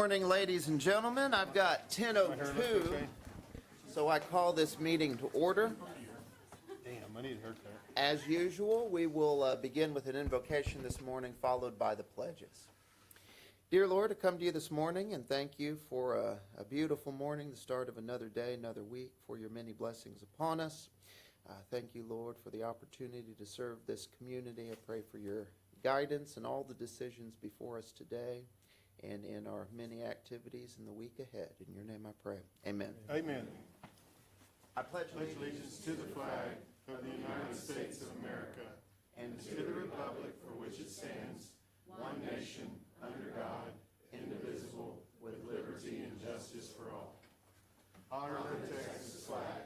Morning, ladies and gentlemen. I've got 10:02, so I call this meeting to order. Damn, I need a haircut. As usual, we will begin with an invocation this morning, followed by the pledges. Dear Lord, I come to you this morning and thank you for a beautiful morning, the start of another day, another week, for your many blessings upon us. Thank you, Lord, for the opportunity to serve this community. I pray for your guidance and all the decisions before us today and in our many activities in the week ahead. In your name I pray. Amen. Amen. I pledge Allegiance to the flag of the United States of America and to the republic for which it stands, one nation, under God, indivisible, with liberty and justice for all. Honor the Texas flag.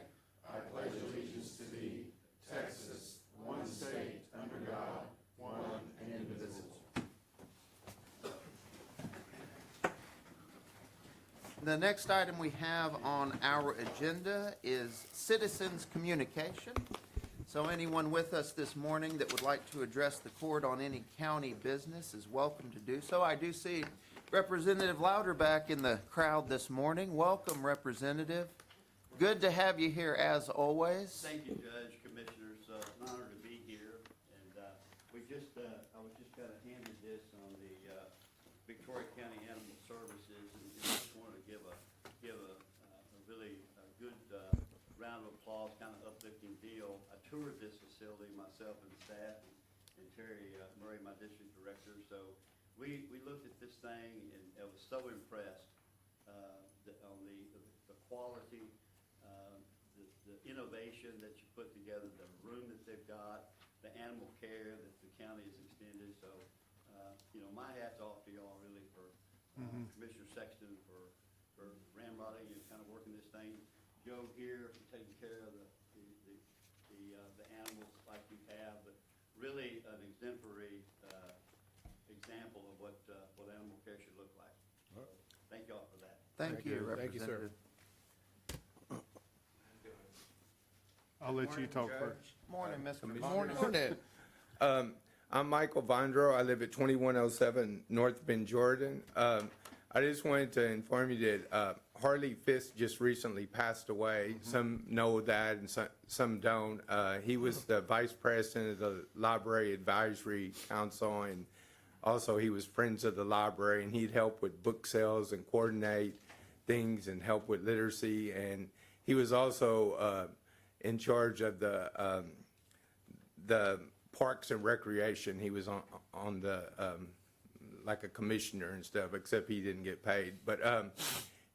I pledge allegiance to thee, Texas, one state, under God, one and indivisible. The next item we have on our agenda is citizens' communication. So anyone with us this morning that would like to address the court on any county business is welcome to do so. I do see Representative Louderback in the crowd this morning. Welcome, Representative. Good to have you here as always. Thank you, Judge, Commissioners. It's an honor to be here. And I was just kind of handed this on the Victoria County Animal Services, and just wanted to give a really good round of applause, kind of uplifting deal. I toured this facility myself and staff, and Terry Murray, my district director. So we looked at this thing, and I was so impressed on the quality. The innovation that you put together, the room that they've got, the animal care that the county has extended. So, my hat's off to y'all really for Commissioner Sexton for ramrodding and kind of working this thing. Joe here for taking care of the animals like you have, but really an exemplary example of what animal care should look like. So, thank y'all for that. Thank you, Thank you, sir. Representative. I'll let you talk first. Morning, Mr. Morning. I'm Michael Vondro. I live at 2107 North Bend, Jordan. I just wanted to inform you that Harley Fisk just recently passed away. Some know that and some don't. He was the vice president of the Library Advisory Council, and also he was Friends of the Library, and he'd help with book sales and coordinate things and help with literacy. And he was also in charge of the Parks and Recreation. He was on the like a commissioner and stuff, except he didn't get paid. But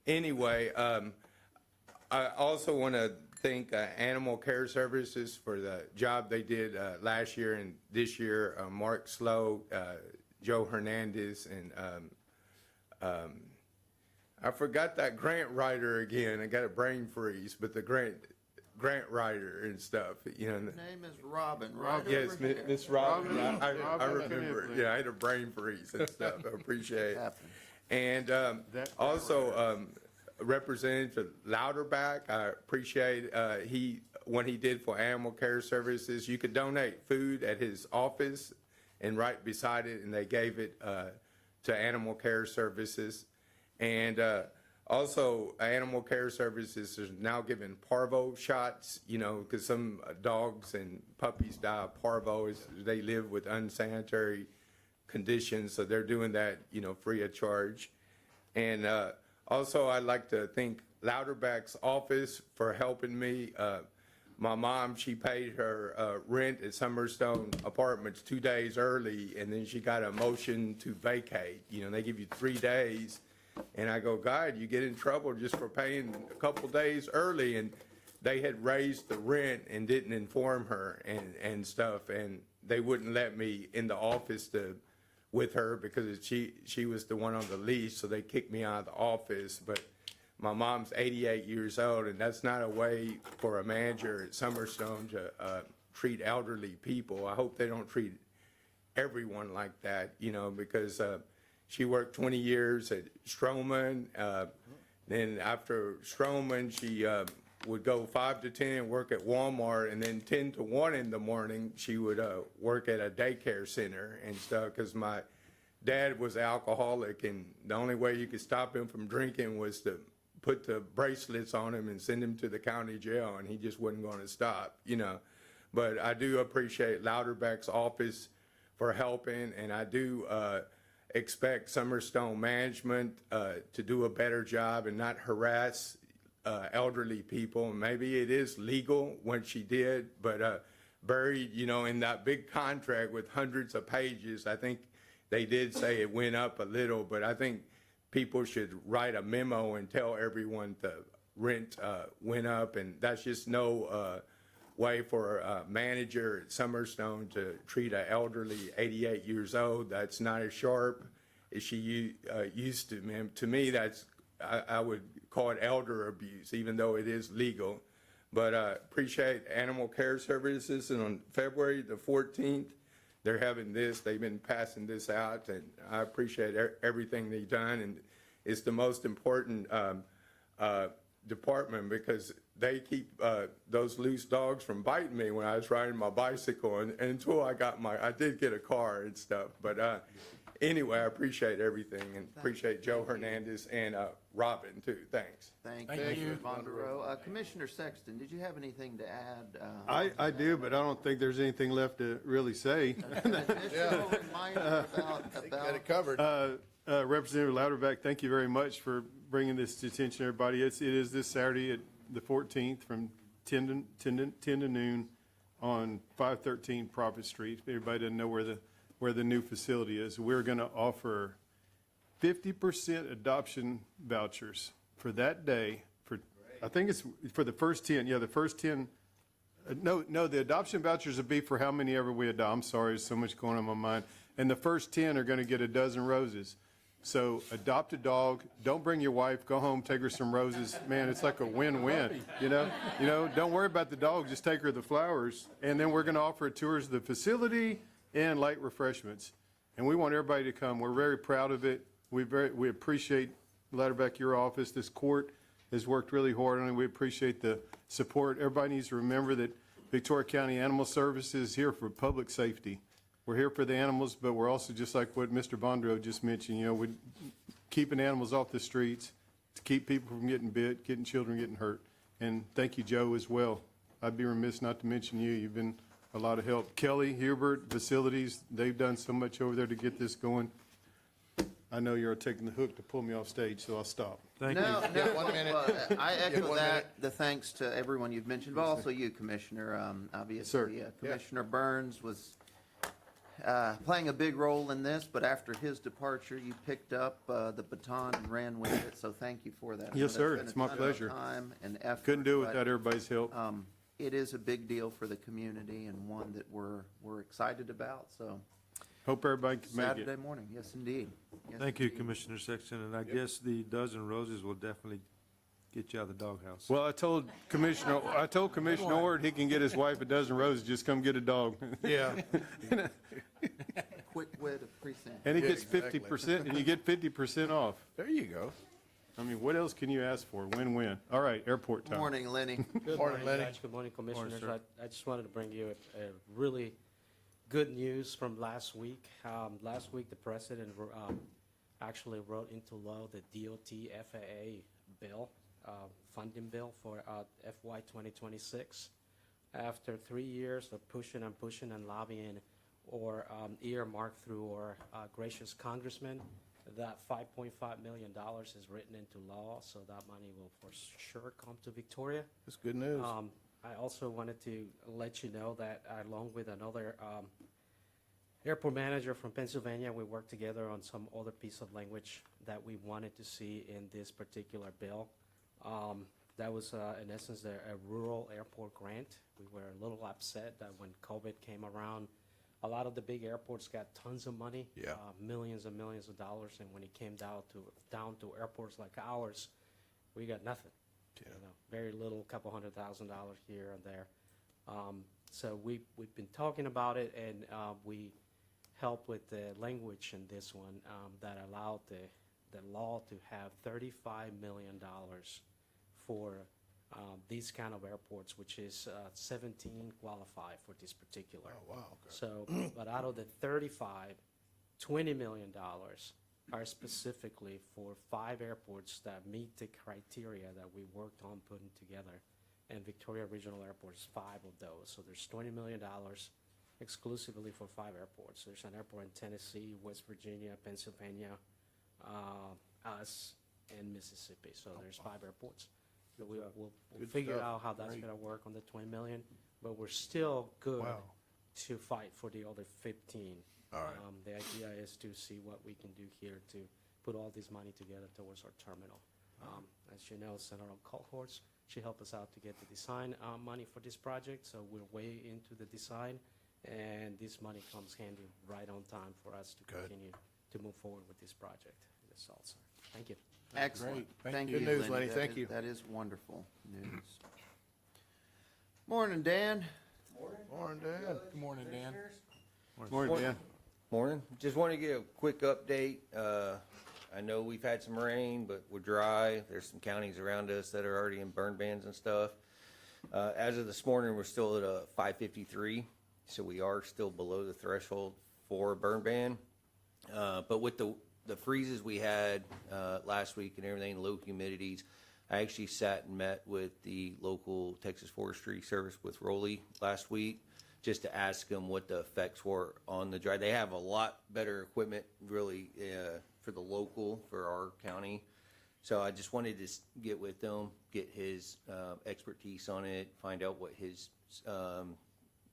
anyway, I also want to thank Animal Care Services for the job they did last year and this year. Mark Slow, Joe Hernandez, and I forgot that grant writer again. I got a brain freeze, but the grant writer and stuff, His name is Robin, right? Yes, over here. Miss Robin. I Robin remember. Kennedy. Yeah, I had a brain freeze and stuff. I appreciate it. Happens. And also, Representative Louderback, I appreciate what he did for Animal Care Services. You could donate food at his office, and right beside it, and they gave it to Animal Care Services. And also, Animal Care Services is now giving parvo shots, because some dogs and puppies die of parvo. They live with unsanitary conditions, so they're doing that, free of charge. And also, I'd like to thank Louderback's office for helping me. My mom, she paid her rent at Summerstone Apartments 2 days early, and then she got a motion to vacate. They give you 3 days. And I go, God, you get in trouble just for paying a couple days early. And they had raised the rent and didn't inform her and stuff. And they wouldn't let me in the office with her because she was the one on the lease. So they kicked me out of the office. But my mom's 88 years old, and that's not a way for a manager at Summerstone to treat elderly people. I hope they don't treat everyone like that, because she worked 20 years at Stroman. Then after Stroman, she would go 5 to 10 and work at Walmart, and then 10 to 1 in the morning, she would work at a daycare center and stuff, because my dad was alcoholic, and the only way you could stop him from drinking was to put the bracelets on him and send him to the county jail, and he just wasn't going to stop, you know. But I do appreciate Louderback's office for helping, and I do expect Summerstone management to do a better job and not harass elderly people. Maybe it is legal when she did, but buried, you know, in that big contract with hundreds of pages, I think they did say it went up a little, but I think people should write a memo and tell everyone the rent went up, and that's just no way for a manager at Summerstone to treat an elderly 88 years old that's not as sharp as she used to. Man, to me, that's I would call it elder abuse, even though it is legal. But appreciate Animal Care Services, and on February the 14th, they're having this. They've been passing this out, and I appreciate everything they've done. And it's the most important department because they keep those loose dogs from biting me when I was riding my bicycle, and until I did get a car and stuff. But anyway, I appreciate everything, and appreciate Joe Hernandez and Robin too. Thanks. Thank you, Commissioner Bondurot. Commissioner Sexton, did you have anything to add? I do, but I don't think there's anything left to really say. Additional reminder about Got it covered. Representative Louderback, thank you very much for bringing this to attention, everybody. It is this Saturday at the 14th from 10 to noon on 513 Prophet Street. If everybody doesn't know where the new facility is, we're going to offer 50% adoption vouchers for that day. I think it's for the first 10. Yeah, the first 10. No, the adoption vouchers will be for how many ever we adopt. I'm sorry, there's so much going on in my mind. And the first 10 are going to get a dozen roses. So adopt a dog. Don't bring your wife. Go home, take her some roses. Man, it's like a win-win. You know. Don't worry about the dog. Just take her the flowers. And then we're going to offer tours of the facility and light refreshments. And we want everybody to come. We're very proud of it. We appreciate, Louderback, your office. This court has worked really hard on it. We appreciate the support. Everybody needs to remember that Victoria County Animal Services is here for public safety. We're here for the animals, but we're also, just like what Mr. Bondurot just mentioned, we're keeping animals off the streets to keep people from getting bit, getting children getting hurt. And thank you, Joe, as well. I'd be remiss not to mention you. You've been a lot of help. Kelly, Hubert, facilities, they've done so much over there to get this going. I know you're taking the hook to pull me off stage, so I'll stop. No, 1 minute. I Yeah, echo 1 that, minute. the thanks to everyone you've mentioned, but also you, Commissioner. Obviously, Commissioner Burns was playing a big role in this, but after his departure, you picked up the baton and ran with it, so thank you for that. I know Yes, sir. that's been It's a my ton of pleasure. time and effort. Couldn't do it but, without everybody's help. It is a big deal for the community and one that we're excited about, so Hope everybody can make Saturday it. morning, yes, indeed. Yes, Thank you, indeed. Commissioner Sexton, and I guess the dozen roses will definitely get you out of the doghouse. Well, I told Commissioner Ord he can get his wife a dozen roses, just come get a dog. Yeah. Quick wit of precinct. And he Yeah, gets exactly. 50%, and you get 50% off. There you go. I mean, what else can you ask for? Win-win. All right, airport time. Morning, Lenny. Good morning, Lenny. Judge. Good morning, Commissioners. sir. I just wanted to bring you a really good news from last week. Last week, the President actually wrote into law the DOT FAA bill, funding bill for FY 2026. After 3 years of pushing and lobbying or earmarked through our gracious congressman, that $5.5 million is written into law, so that money will for sure come to Victoria. That's good news. I also wanted to let you know that along with another airport manager from Pennsylvania, we worked together on some other piece of language that we wanted to see in this particular bill. That was, in essence, a rural airport grant. We were a little upset that when COVID came around, a lot of the big airports got tons of money, Yeah. millions and millions of dollars, and when it came down to airports like ours, we got nothing. Yeah. Very little, couple $100,000 here and there. So we've been talking about it, and we helped with the language in this one that allowed the law to have $35 million for these kind of airports, which is 17 qualify for this particular. Oh, wow. Okay. So, but out of the 35, $20 million are specifically for 5 airports that meet the criteria that we worked on putting together. And Victoria Regional Airport is 5 of those. So there's $20 million exclusively for 5 airports. There's an airport in Tennessee, West Virginia, Pennsylvania, us, and Mississippi. So there's 5 airports. So we'll Good figure stuff. out how that's Great. gonna work on the 20 million, but we're still good Wow. to fight for the other 15. All right. The idea is to see what we can do here to put all this money together towards our terminal. As you know, Senator Colhorst, she helped us out to get the design money for this project, so we're way into the design, and this money comes handy right on time for us to Good. continue to move forward with this project. That's all, sir. Thank you. Excellent. Great. Thank you, Good news, Lenny. Lenny. That Thank is- you. That is wonderful news. Morning, Dan. Morning, Dan. Good morning, Dan. Morning, Dan. Morning. Just want to get a quick update. I know we've had some rain, but we're dry. There's some counties around us that are already in burn bans and stuff. As of this morning, we're still at a 553, so we are still below the threshold for a burn ban. But with the freezes we had last week and everything, low humidities, I actually sat and met with the local Texas Forestry Service with Rowley last week, just to ask them what the effects were on the dry. They have a lot better equipment, really, for the local, for our county. So I just wanted to get with them, get his expertise on it, find out what his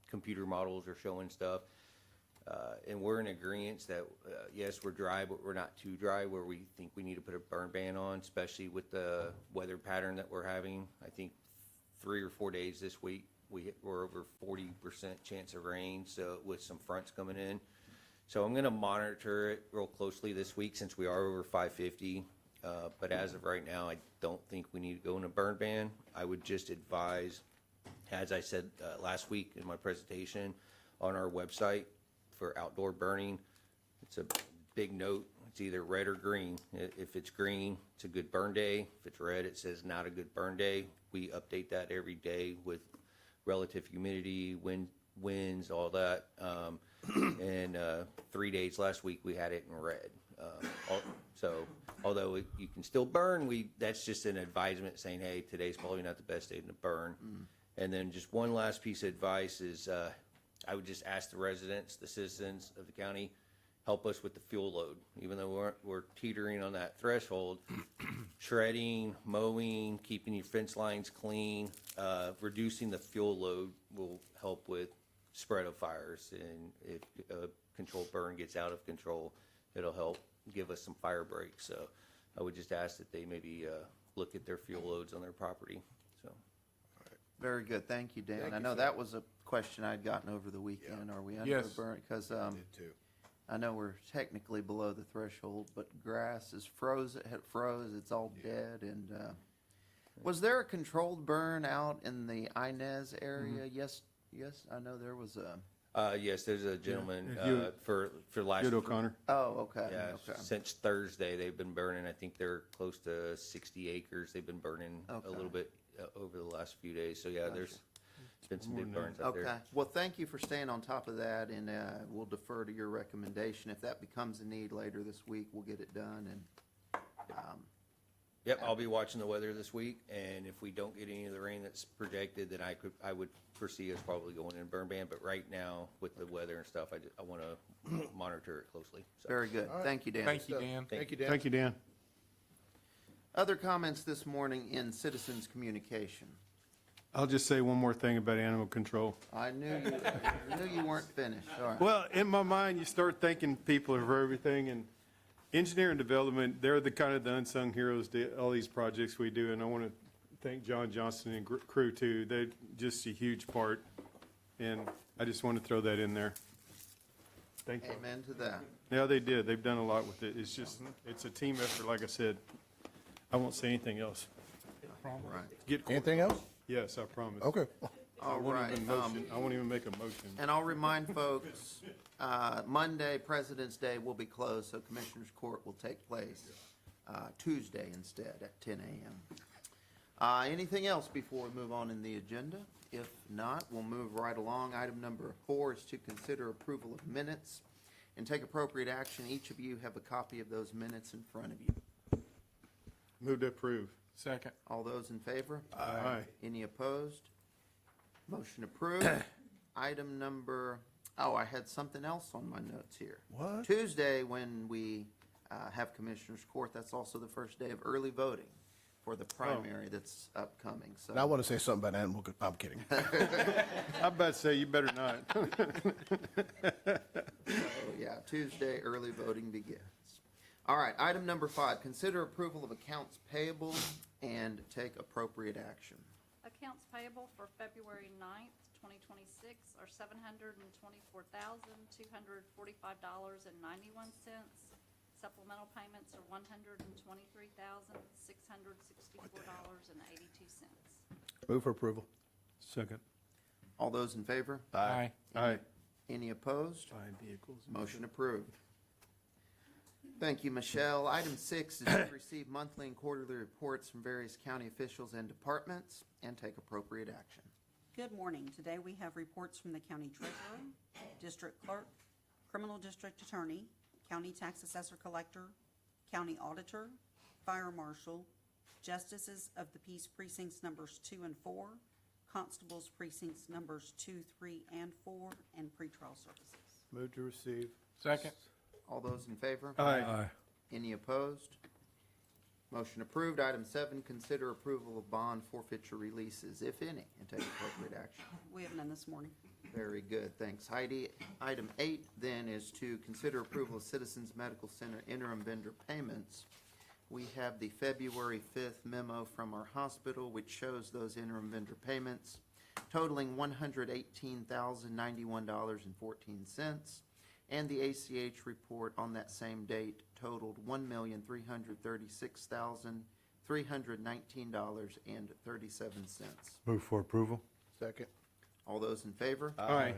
computer models are showing stuff. And we're in agreement that, yes, we're dry, but we're not too dry where we think we need to put a burn ban on, especially with the weather pattern that we're having. I think 3 or 4 days this week, we're over 40% chance of rain, so with some fronts coming in. So I'm going to monitor it real closely this week since we are over 550. But as of right now, I don't think we need to go in a burn ban. I would just advise, as I said last week in my presentation, on our website for outdoor burning, it's a big note. It's either red or green. If it's green, it's a good burn day. If it's red, it says not a good burn day. We update that every day with relative humidity, winds, all that. And 3 days last week, we had it in red. So although you can still burn, that's just an advisement saying, hey, today's probably not the best day to burn. And then just one last piece of advice is I would just ask the residents, the citizens of the county, help us with the fuel load. Even though we're teetering on that threshold, shredding, mowing, keeping your fence lines clean, reducing the fuel load will help with spread of fires. And if a controlled burn gets out of control, it'll help give us some fire breaks. So I would just ask that they maybe look at their fuel loads on their property. So Very good. Thank you, Dan. Thank I you know for that was a question I'd gotten over the weekend. Are we under Yes. a burn? Because Did too. I know we're technically below the threshold, but grass is froze. It froze. It's all dead. And was there a controlled burn out in the Inez area? Yes. I know there was a. yes, there's a gentleman Yeah, Hewitt. for last. Jude O'Connor. Oh, okay. Yeah, Okay. since Thursday, they've been burning, I think they're close to 60 acres. They've been burning a Okay. little bit over the last few days. So yeah, there's been some More big than burns out Okay. there. Well, thank you for staying on top of that, and we'll defer to your recommendation. If that becomes a need later this week, we'll get it done. And Yep, I'll be watching the weather this week, and if we don't get any of the rain that's projected, then I would foresee us probably going in burn ban. But right now, with the weather and stuff, I want to monitor it closely. So. very good. All right. Thank you, Dan. Thank you, Dan. Thank you, Dan. Thank you, Dan. Other comments this morning in citizens' communication? I'll just say one more thing about animal control. I knew you weren't finished. All right. Well, in my mind, you start thanking people for everything, and engineering development, they're the kind of the unsung heroes to all these projects we do, and I want to thank John Johnson and crew too. They're just a huge part, and I just want to throw that in there. Thank you. Amen to that. Yeah, they did. They've done a lot with it. It's just, it's a team effort, like I said. I won't say anything else. Right. Get Anything else? Yes, I promise. Okay. All right. I won't even make a motion. And I'll remind folks, Monday, President's Day, will be closed, so Commissioners Court will take place Tuesday instead at 10 a.m. Anything else before we move on in the agenda? If not, we'll move right along. Item number 4 is to consider approval of minutes. and take appropriate action. Each of you have a copy of those minutes in front of you. Move to approve. Second. All those in favor? Aye. Any opposed? Motion approved. Item number, I had something else on my notes here. What? Tuesday, when we have Commissioners Court, that's also the first day of early voting for the primary that's upcoming, so. And I want to say something about animal, I'm kidding. I'm about to say, you better not. Yeah, Tuesday, early voting begins. All right, item number 5, consider approval of accounts payable and take appropriate action. Accounts payable for February 9th, 2026 are $724,245.91. Supplemental payments are $123,664.82. Move for approval. Second. All those in favor? Aye. Aye. Any opposed? Fine vehicles. Motion approved. Thank you, Michelle. Item 6 is to receive monthly and quarterly reports from various county officials and departments and take appropriate action. Good morning. Today we have reports from the county treasurer, district clerk, criminal district attorney, county tax assessor collector, county auditor, fire marshal, justices of the peace precincts numbers 2 and 4, constables precincts numbers 2, 3, and 4, and pretrial services. Move to receive. Second. All those in favor? Aye. Any opposed? Motion approved. Item 7, consider approval of bond forfeiture releases, if any, and take appropriate action. We have none this morning. Very good, thanks Heidi. Item 8 then is to consider approval of Citizens Medical Center interim vendor payments. We have the February 5th memo from our hospital, which shows those interim vendor payments totaling $118,091.14, and the ACH report on that same date totaled $1,336,319.37. Move for approval. Second. All those in favor? Aye.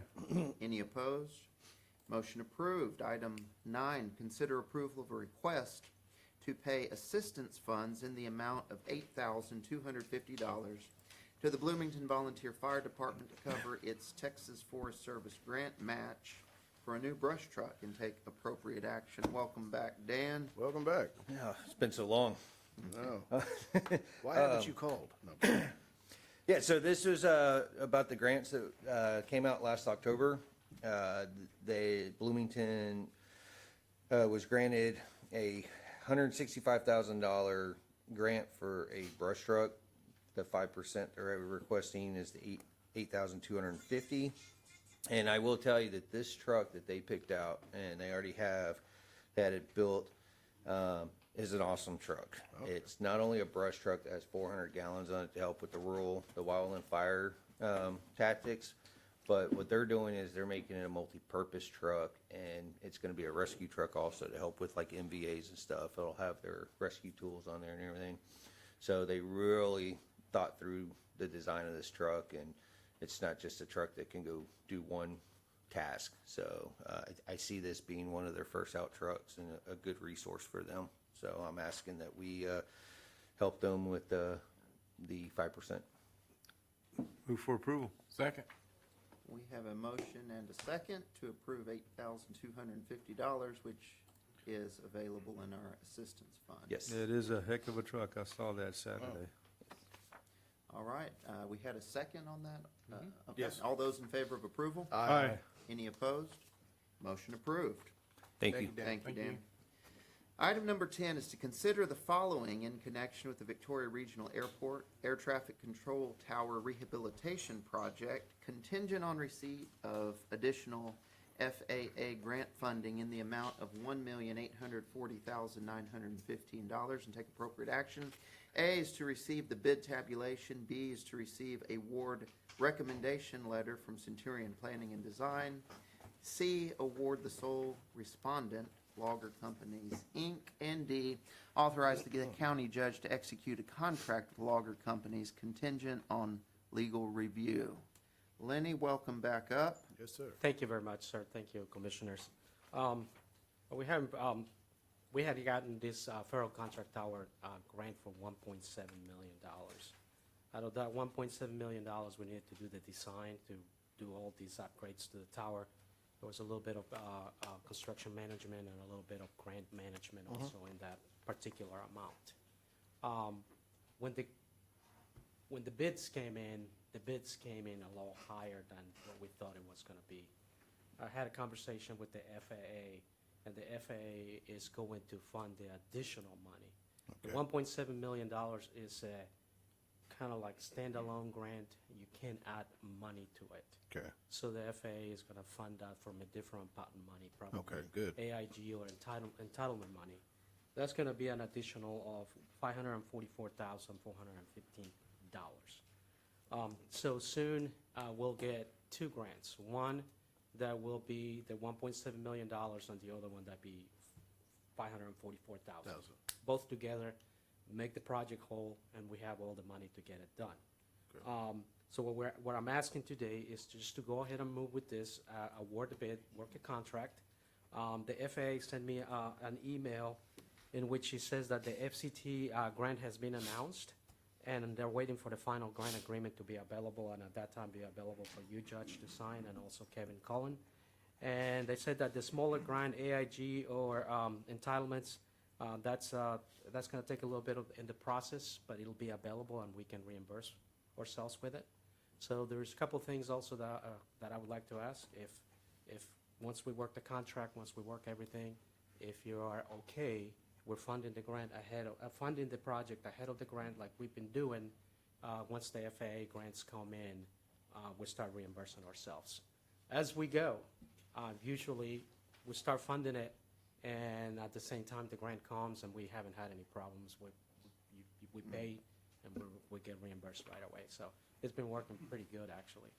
Any opposed? Motion approved. Item 9, consider approval of a request to pay assistance funds in the amount of $8,250 to the Bloomington Volunteer Fire Department to cover its Texas Forest Service grant match for a new brush truck and take appropriate action. Welcome back, Dan. Welcome back. Yeah, it's been so long. No. Why haven't you called? No. Yeah, so this was about the grants that came out last October. Bloomington was granted a $165,000 grant for a brush truck. The 5% they're requesting is the $8,250. And I will tell you that this truck that they picked out, and they already had it built, is an awesome truck. Okay. It's not only a brush truck that has 400 gallons on it to help with the wildland fire tactics, but what they're doing is they're making it a multi-purpose truck, and it's going to be a rescue truck also to help with like MVAs and stuff. It'll have their rescue tools on there and everything. So they really thought through the design of this truck, and it's not just a truck that can go do one task. So I see this being one of their first out trucks and a good resource for them. So I'm asking that we help them with the 5%. Move for approval. Second. We have a motion and a second to approve $8,250, which is available in our assistance fund. Yes. It is a heck of a truck. I saw that Saturday. All right, we had a second on that? Okay. Yes. All those in favor of approval? Aye. Any opposed? Motion approved. Thank you. Thank you, Dan. Item number 10 is to consider the following in connection with the Victoria Regional Airport Air Traffic Control Tower Rehabilitation Project, contingent on receipt of additional FAA grant funding in the amount of $1,840,915 and take appropriate action. A is to receive the bid tabulation. B is to receive a award recommendation letter from Centurion Planning and Design. C, award the sole respondent, Logger Companies, Inc., and D, authorize the county judge to execute a contract with Logger Companies contingent on legal review. Lenny, welcome back up. Yes, sir. Thank you very much, sir. Thank you, commissioners. We had gotten this federal contract tower grant for $1.7 million. Out of that $1.7 million, we needed to do the design to do all these upgrades to the tower. There was a little bit of construction management and a little bit of grant management also in that particular amount. When the bids came in, the bids came in a lot higher than what we thought it was going to be. I had a conversation with the FAA, and the FAA is going to fund the additional money. The $1.7 million is a kind of like standalone grant. You can't add money to it. Okay. So the FAA is going to fund that from a different pot of money, probably. Okay, good. AIG or entitlement money. That's going to be an additional of $544,415. So soon, we'll get two grants. One that will be the $1.7 million, and the other one that be $544,000. Both together, make the project whole, and we have all the money to get it done. So what I'm asking today is just to go ahead and move with this, award the bid, work a contract. The FAA sent me an email in which it says that the FCT grant has been announced, and they're waiting for the final grant agreement to be available, and at that time be available for you, Judge, to sign, and also Kevin Cullen. And they said that the smaller grant, AIG or entitlements, that's going to take a little bit in the process, but it'll be available, and we can reimburse ourselves with it. So there's a couple things also that I would like to ask. If once we work the contract, once we work everything, if you are okay, we're funding the grant funding the project ahead of the grant like we've been doing. Once the FAA grants come in, we start reimbursing ourselves. As we go, usually we start funding it, and at the same time the grant comes, and we haven't had any problems. We pay, and we get reimbursed right away. So it's been working pretty good, actually.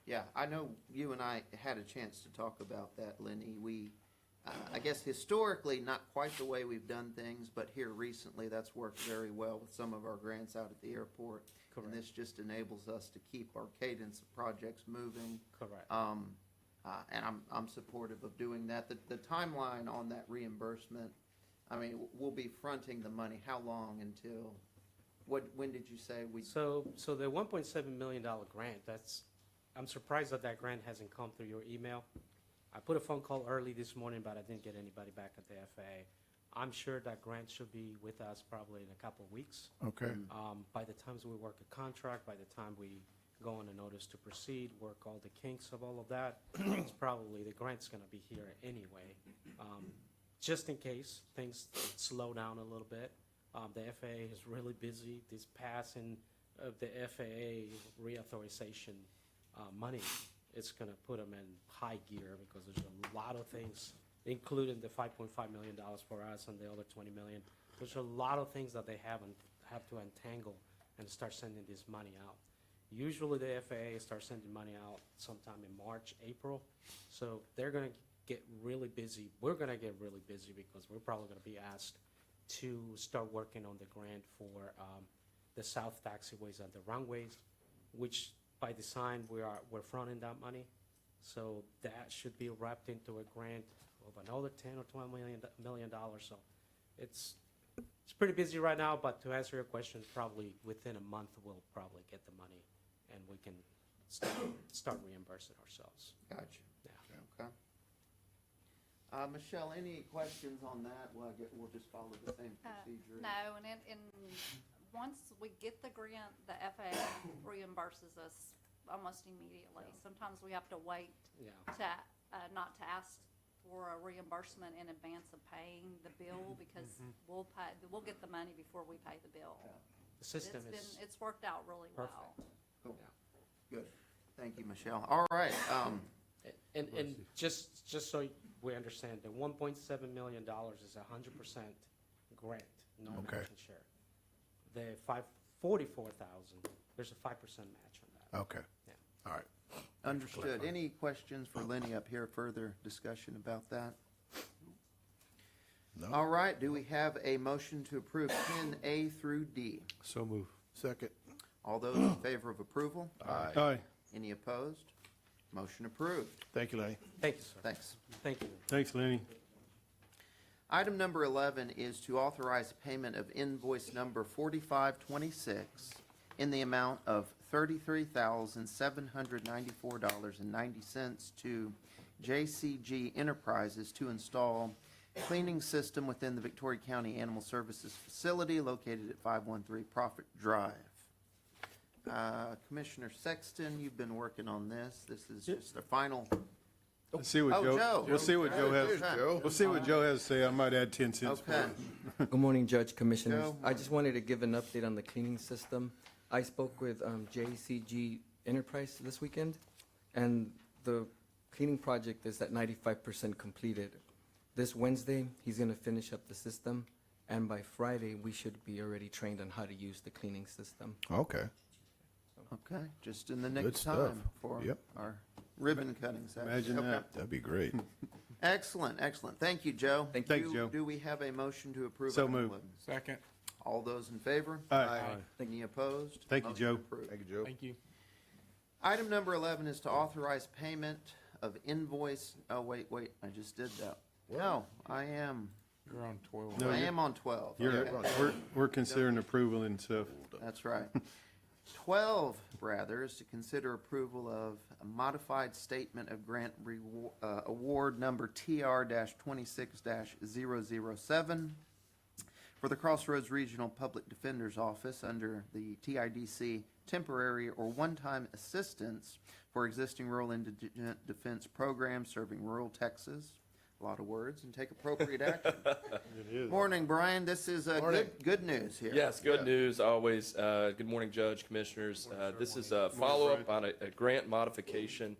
Yeah, I know you and I had a chance to talk about that, Lenny. We, I guess historically, not quite the way we've done things, but here recently, that's worked very well with some of our grants out at the airport. Correct. And this just enables us to keep our cadence of projects moving. Correct. And I'm supportive of doing that. The timeline on that reimbursement, I mean, we'll be fronting the money. How long until, when did you say we? So the $1.7 million grant, I'm surprised that grant hasn't come through your email. I put a phone call early this morning, but I didn't get anybody back at the FAA. I'm sure that grant should be with us probably in a couple of weeks. Okay. By the time we work a contract, by the time we go on a notice to proceed, work all the kinks of all of that, it's probably, the grant's gonna be here anyway. Just in case things slow down a little bit. The FAA is really busy. This passing of the FAA reauthorization money, it's gonna put them in high gear because there's a lot of things, including the $5.5 million for us and the other $20 million. There's a lot of things that they have to entangle and start sending this money out. Usually the FAA starts sending money out sometime in March, April. So they're gonna get really busy. We're gonna get really busy because we're probably gonna be asked to start working on the grant for the south taxiways and the runways, which by design we're fronting that money. So that should be wrapped into a grant of another $10 or $12 million. So it's pretty busy right now, but to answer your question, probably within a month we'll probably get the money and we can start reimbursing ourselves. Gotcha. Yeah. Okay. Michelle, any questions on that? Well, we'll just follow the same procedure. No, and once we get the grant, the FAA reimburses us almost immediately. Yeah. Sometimes we have to wait Yeah. to, not to ask for a reimbursement in advance of paying the bill, because we'll get the money before we pay the bill. The system It's worked out really well. perfect. Cool. Yeah. Good. Thank you, Michelle. All right. And just so we understand, the $1.7 million is 100% grant, no Okay. matching share. The $544,000, there's a 5% match on that. Okay. Yeah. All right. Understood. Any questions for Lenny up here? Further discussion about that? No? All right. Do we have a motion to approve 10A through D? So move. Second. All those in favor of approval? Aye. Aye. Any opposed? Motion approved. Thank you, Lenny. Thank you, sir. Thanks. Thank you. Thanks, Lenny. Item number 11 is to authorize payment of invoice number 4526 in the amount of $33,794.90 to JCG Enterprises to install cleaning system within the Victoria County Animal Services Facility located at 513 Prophet Drive. Commissioner Sexton, you've been working on this. This is just a final. Let's see what Oh, Joe. we'll see what Joe has, There's Joe. we'll see what Joe has to say. I might add 10 cents for Okay. it. Good morning, Judge, Commissioners. Joe. I just wanted to give an update on the cleaning system. I spoke with JCG Enterprise this weekend, and the cleaning project is at 95% completed. This Wednesday, he's going to finish up the system, and by Friday, we should be already trained on how to use the cleaning system. Okay. Okay, just in the nick Good of stuff. time for Yep. our ribbon cutting session. Imagine Okay. that. That'd be great. Excellent, excellent. Thank you, Joe. Thank you. Thanks, Joe. Do we have a motion to approve? So item moved. 11? Second. All those in favor? Aye. Any opposed? Thank you, Motion Joe. approved. Thank you, Joe. Thank you. Item number 11 is to authorize payment of invoice, oh, wait, I just did that. No, I am You're on 12. No, I you're- am on 12. You're, Okay. we're considering approval and stuff. That's right. 12, rather, is to consider approval of a modified statement of grant award number TR-26-007 for the Crossroads Regional Public Defender's Office under the TIDC temporary or one-time assistance for existing rural indigent defense programs serving rural Texas. A lot of words, and take appropriate action. It is. Morning, Brian. This is good news here. Yes, good news always. Good morning, Judge, Commissioners. This is a follow-up on a grant modification.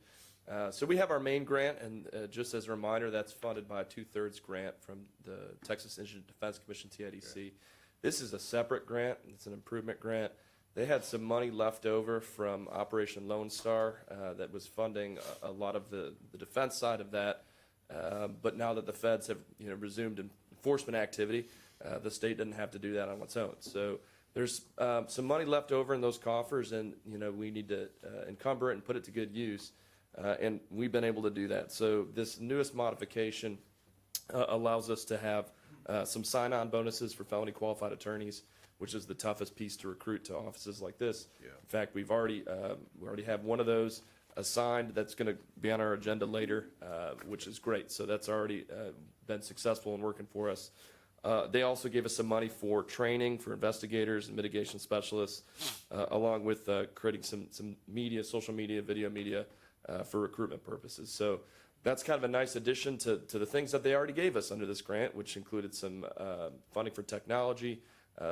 So we have our main grant, and just as a reminder, that's funded by a 2/3 grant from the Texas Indigent Defense Commission, TIDC. This is a separate grant. It's an improvement grant. They had some money left over from Operation Lone Star that was funding a lot of the defense side of that. But now that the feds have, resumed enforcement activity, the state doesn't have to do that on its own. So there's some money left over in those coffers, and we need to encumber it and put it to good use. And we've been able to do that. So this newest modification allows us to have some sign-on bonuses for felony qualified attorneys, which is the toughest piece to recruit to offices like this. Yeah. In fact, we already have one of those assigned that's going to be on our agenda later, which is great. So that's already been successful in working for us. They also gave us some money for training for investigators and mitigation specialists, along with creating some media, social media, video media for recruitment purposes. So that's kind of a nice addition to the things that they already gave us under this grant, which included some funding for technology,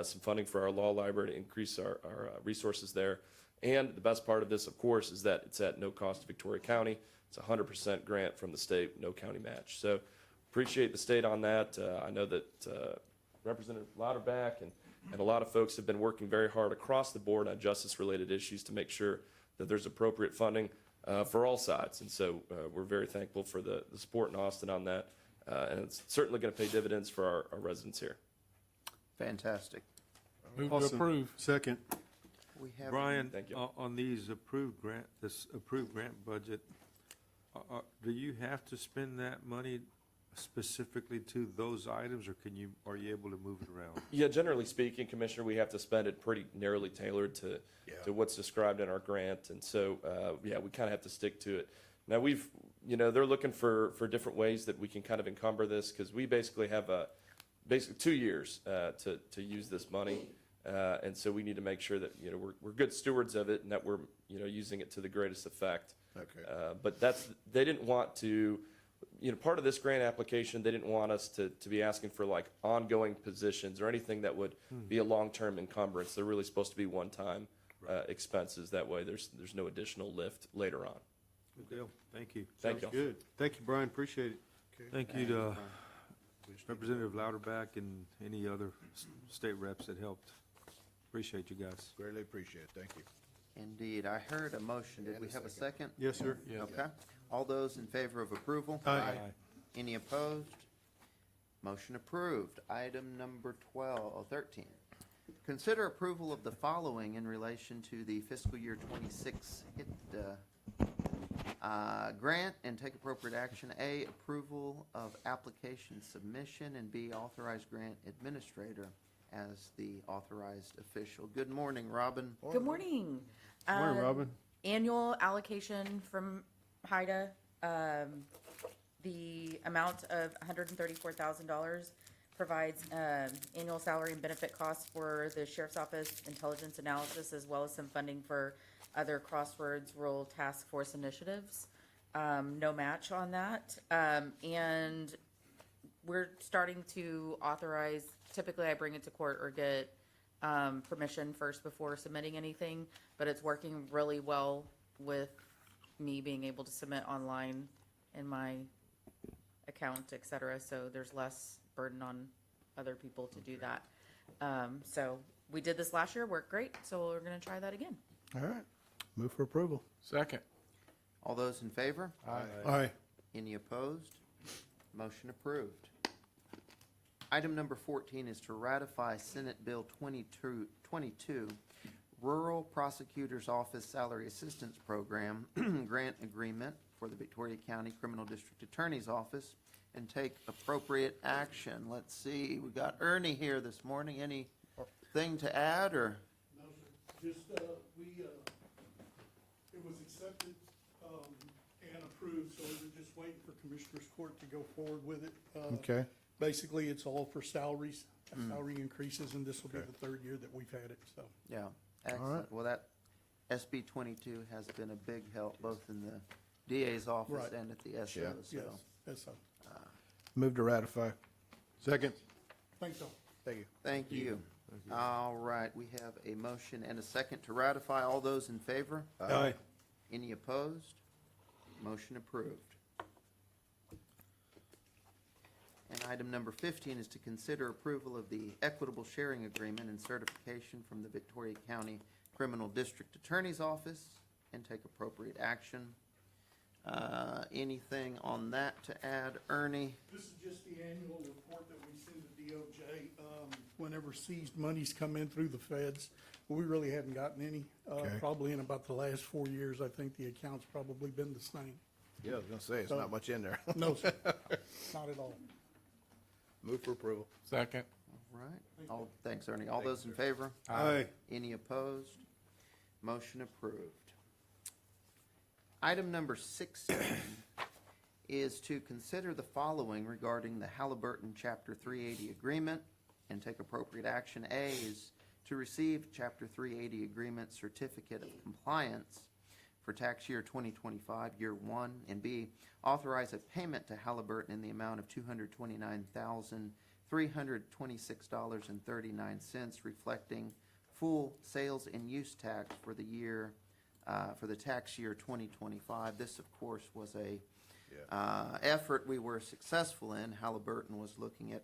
some funding for our law library to increase our resources there. And the best part of this, of course, is that it's at no cost to Victoria County. It's a 100% grant from the state, no county match. So appreciate the state on that. I know that Representative Louderback and a lot of folks have been working very hard across the board on justice-related issues to make sure that there's appropriate funding for all sides. And so we're very thankful for the support in Austin on that. And it's certainly going to pay dividends for our residents here. Fantastic. Move to Awesome. approve. Second. We have Brian, Thank you. on these approved grant, this approved grant budget, do you have to spend that money specifically to those items, or are you able to move it around? Yeah, generally speaking, Commissioner, we have to spend it pretty narrowly tailored to what's described in our grant. And so, we kind of have to stick to it. Now, they're looking for different ways that we can kind of encumber this, because we basically have basically 2 years to use this money. And so we need to make sure that, we're good stewards of it and that we're, using it to the greatest effect. Okay. But they didn't want to, part of this grant application, they didn't want us to be asking for like ongoing positions or anything that would be a long-term encumbrance. They're really supposed to be one-time expenses. That way there's no additional lift later on. Good deal. Thank you. Thank you. Good. Thank you, Brian. Appreciate it. Thank you to Representative Louderback and any other state reps that helped. Appreciate you guys. Greatly appreciate it. Thank you. Indeed. I heard a motion. Did we have a second? Yes, sir. Okay. All those in favor of approval? Aye. Any opposed? Motion approved. Item number 13. Consider approval of the following in relation to the fiscal year 26 grant and take appropriate action. A, approval of application submission, and B, authorize grant administrator as the authorized official. Good morning, Robin. Good morning. Morning, Robin. Annual allocation from HIDA. The amount of $134,000 provides annual salary and benefit costs for the Sheriff's Office intelligence analysis, as well as some funding for other Crossroads Rural Task Force initiatives. No match on that. And we're starting to authorize, typically I bring it to court or get permission first before submitting anything, but it's working really well with me being able to submit online in my account, et cetera, so there's less burden on other people to do that. So we did this last year, worked great, so we're gonna try that again. All right. Move for approval. Second. All those in favor? Aye. Any opposed? Motion approved. Item number 14 is to ratify Senate Bill 22, Rural Prosecutor's Office Salary Assistance Program Grant Agreement for the Victoria County Criminal District Attorney's Office and take appropriate action. Let's see, we got Ernie here this morning. Anything to add, or? No, sir. Just, it was accepted, and approved, so we're just waiting for Commissioners Court to go forward with it. Okay. Basically, it's all for salaries, salary increases, and this will be the third year that we've had it, so. Yeah, excellent. Well, that SB 22 has been a big help, both in the DA's office Right. and at the SO, Yeah. so. Yes, that's so. Move to ratify. Second. Thanks, all. Thank you. Thank you. All right, we have a motion and a second to ratify. All those in favor? Aye. Any opposed? Motion approved. And item number 15 is to consider approval of the equitable sharing agreement and certification from the Victoria County Criminal District Attorney's Office and take appropriate action. Anything on that to add, Ernie? This is just the annual report that we send to DOJ, whenever seized monies come in through the feds. We really haven't gotten any. Okay. Probably in about the last 4 years, I think the account's probably been the same. Yeah, I was gonna say, it's not much in there. No, sir, not at all. Move for approval. Second. All right. Thanks, Ernie. All those in favor? Aye. Any opposed? Motion approved. Item number 16 is to consider the following regarding the Halliburton Chapter 380 agreement and take appropriate action. A is to receive Chapter 380 agreement certificate of compliance for tax year 2025, year one, and B, authorize a payment to Halliburton in the amount of $229,326.39, reflecting full sales and use tax for the year, for the tax year 2025. This, of course, was a effort we were successful in. Halliburton was looking at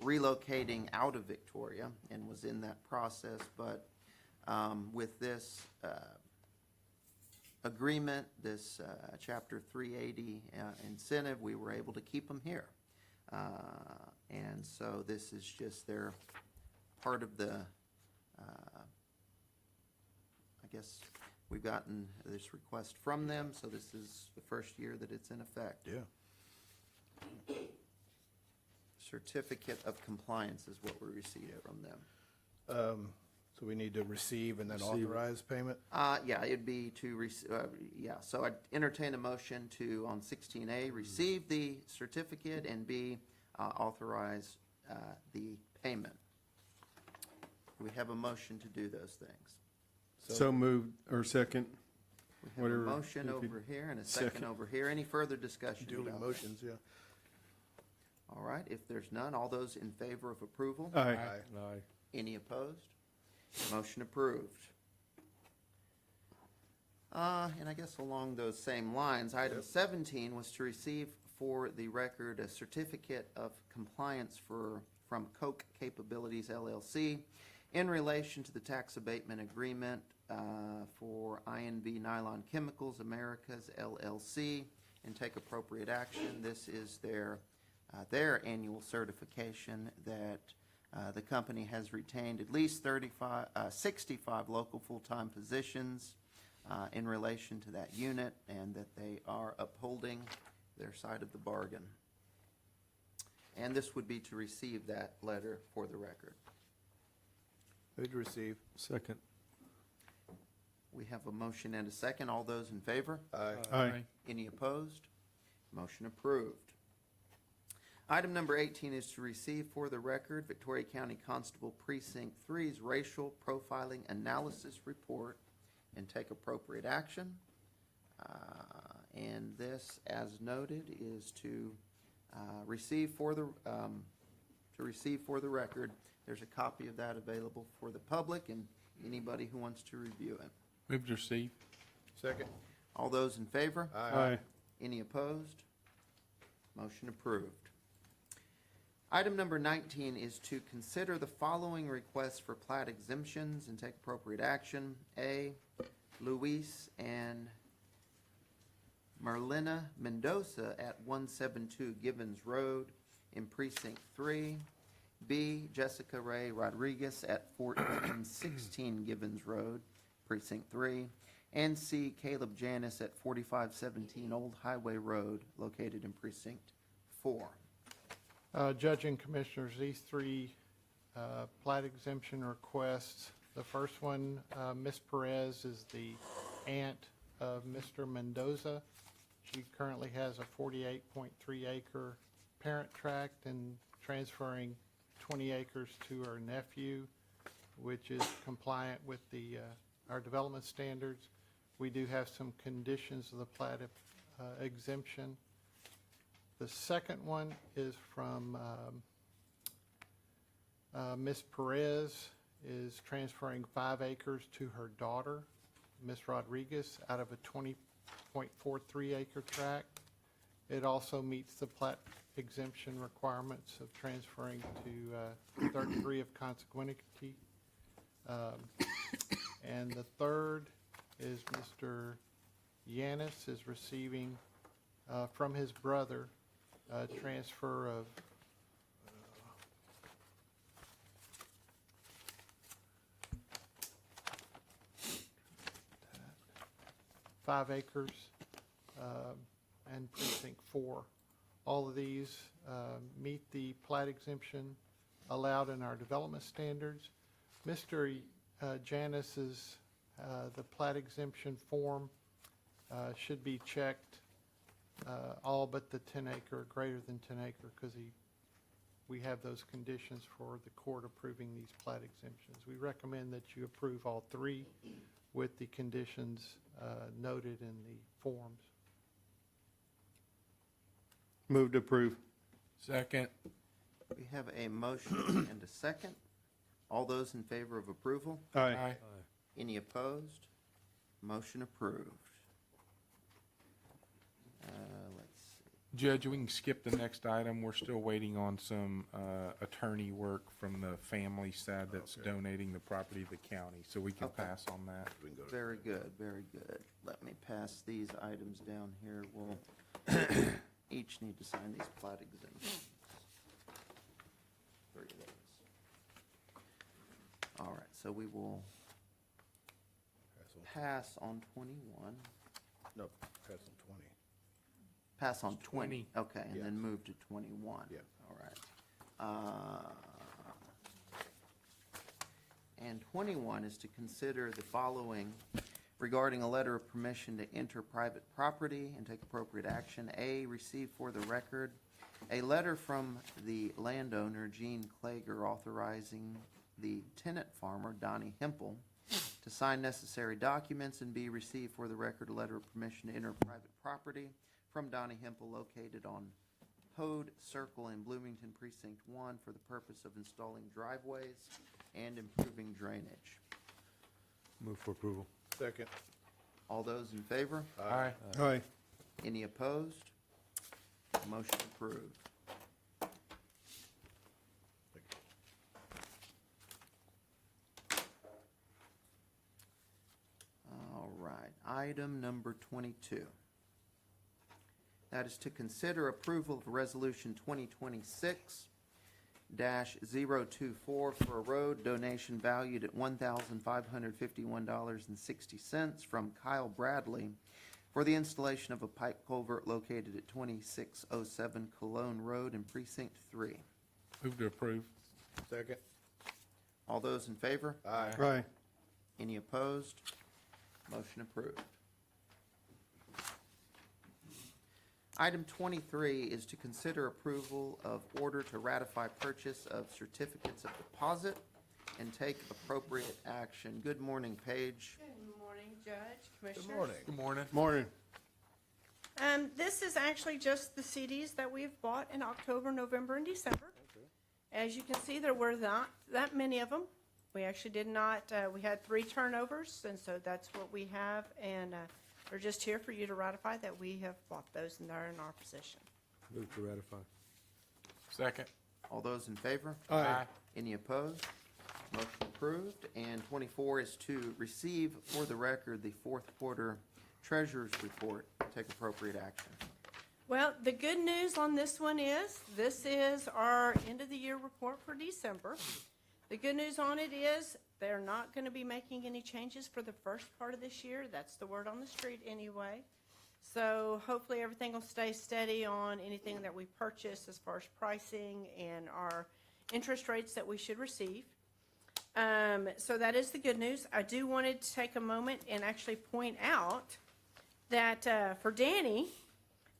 relocating out of Victoria and was in that process, but with this agreement, this Chapter 380 incentive, we were able to keep them here. And so this is just their part of the, I guess, we've gotten this request from them, so this is the first year that it's in effect. Yeah. Certificate of compliance is what we received from them. So we need to receive and then authorize payment? Yeah, it'd be to, so I'd entertain a motion to, on 16A, receive the certificate, and B, authorize the payment. We have a motion to do those things. So moved, or second. We have a Whatever, motion if you- over here and a second second. over here. Any further discussion Duly about that? motions, yeah. All right, if there's none, all those in favor of approval? Aye. Aye. Any opposed? Motion approved. And I guess along those same lines, item 17 was to receive for the record a certificate of compliance from Koch Capabilities LLC in relation to the tax abatement agreement for INV Nylon Chemicals Americas LLC, and take appropriate action. This is their annual certification that the company has retained at least 65 local full-time positions in relation to that unit, and that they are upholding their side of the bargain. And this would be to receive that letter for the record. Move to receive. Second. We have a motion and a second. All those in favor? Aye. Aye. Any opposed? Motion approved. Item number 18 is to receive for the record Victoria County Constable Precinct 3's racial profiling analysis report and take appropriate action. And this, as noted, is to receive for the record. There's a copy of that available for the public and anybody who wants to review it. Move to receive. Second. All those in favor? Aye. Any opposed? Motion approved. Item number 19 is to consider the following requests for plat exemptions and take appropriate action. A, Luis and Merlina Mendoza at 172 Gibbons Road in Precinct 3. B, Jessica Ray Rodriguez at 1416 Gibbons Road, Precinct 3. And C, Caleb Janis at 4517 Old Highway Road, located in Precinct 4. Judge and Commissioners, these three plat exemption requests, the first one, Ms. Perez is the aunt of Mr. Mendoza. She currently has a 48.3 acre parent tract and transferring 20 acres to her nephew, which is compliant with our development standards. We do have some conditions of the plat exemption. The second one is from Ms. Perez, is transferring 5 acres to her daughter, Ms. Rodriguez, out of a 20.43 acre tract. It also meets the plat exemption requirements of transferring to third degree of consequentity. And the third is Mr. Yanis is receiving from his brother a transfer of 5 acres and precinct 4. All of these meet the plat exemption allowed in our development standards. Mr. Janis's the plat exemption form should be checked all but the 10 acre, greater than 10 acre, because we have those conditions for the court approving these plat exemptions. We recommend that you approve all 3 with the conditions noted in the forms. Move to approve. Second. We have a motion and a second. All those in favor of approval? Aye. Any opposed? Motion approved. Let's see. Judge, we can skip the next item. We're still waiting on some attorney work from the family side that's donating the property to the county, so we can Okay. pass on that. Very good, very good. Let me pass these items down here. We'll each need to sign these plat exemptions. 3 of those. All right, so we will pass on 21. No, pass on 20. Pass on 20, okay, and Yes. then move to 21. Yeah. All right. And 21 is to consider the following regarding a letter of permission to enter private property and take appropriate action. A, receive for the record a letter from the landowner, Gene Klager, authorizing the tenant farmer, Donnie Hempel, to sign necessary documents, and B, receive for the record a letter of permission to enter private property from Donnie Hempel located on Hode Circle in Bloomington Precinct 1 for the purpose of installing driveways and improving drainage. Move for approval. Second. All those in favor? Aye. Aye. Any opposed? Motion approved. All right, item number 22. That is to consider approval of Resolution 2026-024 for a road donation valued at $1,551.60 from Kyle Bradley for the installation of a pipe culvert located at 2607 Cologne Road in Precinct 3. Move to approve. Second. All those in favor? Aye. Aye. Any opposed? Motion approved. Item 23 is to consider approval of order to ratify purchase of certificates of deposit and take appropriate action. Good morning, Paige. Good morning, Judge, Commissioners. Good morning. Good morning. Morning. This is actually just the CDs that we've bought in October, November, and December. As you can see, there were not that many of them. We actually did not, we had 3 turnovers, and so that's what we have. And we're just here for you to ratify that we have bought those and they're in our possession. Move to ratify. Second. All those in favor? Aye. Any opposed? Motion approved. And 24 is to receive for the record the fourth quarter treasurer's report. Take appropriate action. Well, the good news on this one is, this is our end-of-the-year report for December. The good news on it is, they're not going to be making any changes for the first part of this year. That's the word on the street anyway. So hopefully everything will stay steady on anything that we purchase as far as pricing and our interest rates that we should receive. So that is the good news. I do wanted to take a moment and actually point out that for Danny,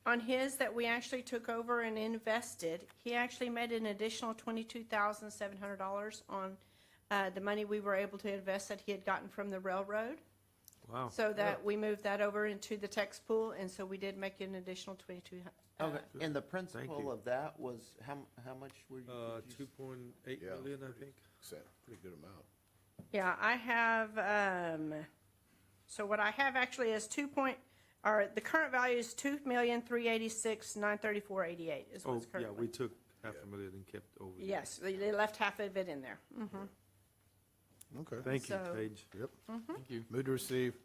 on his that we actually took over and invested, he actually made an additional $22,700 on the money we were able to invest that he had gotten from the railroad. Wow. So that we moved that over into the tax pool, and so we did make an additional 22. Okay, and the Thank principal you. of that was, how much were you? 2.8 Yeah. million, I think. Pretty good amount. Yeah, I have, so what I have actually is the current value is $2,386,934.88 is Oh, what's yeah, currently. we took $500,000 and kept over. Yes, they left half of it in there. Mhm. Okay. Thank you, So- Paige. Yep. Thank you. Move to receive.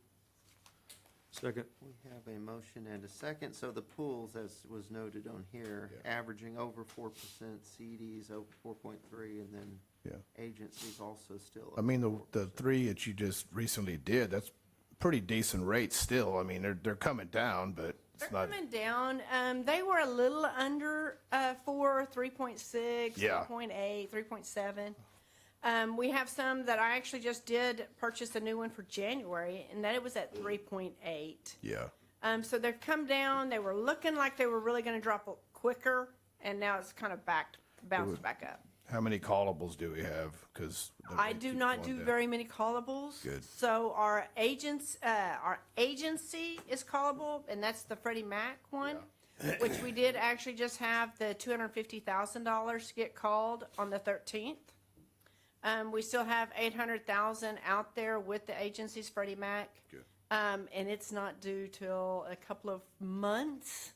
Second. We have a motion and a second. So the pools, as was noted on here, Yeah. averaging over 4%, CDs over 4.3, and then Yeah. agencies also still. I mean, the 3 that you just recently did, that's pretty decent rates still. I mean, they're coming down, but They're it's not. coming down. They were a little under 4, 3.6, Yeah. 3.8, 3.7. We have some that I actually just did purchase a new one for January, and that it was at 3.8. Yeah. So they've come down. They were looking like they were really going to drop quicker, and now it's kind of bounced back up. How many callables do we have? Because I do not do very many callables. Good. So our agency is callable, and that's the Freddie Mac one, which we did actually just have the $250,000 get called on the 13th. We still have 800,000 out there with the agency's Freddie Mac. Good. And it's not due till a couple of months.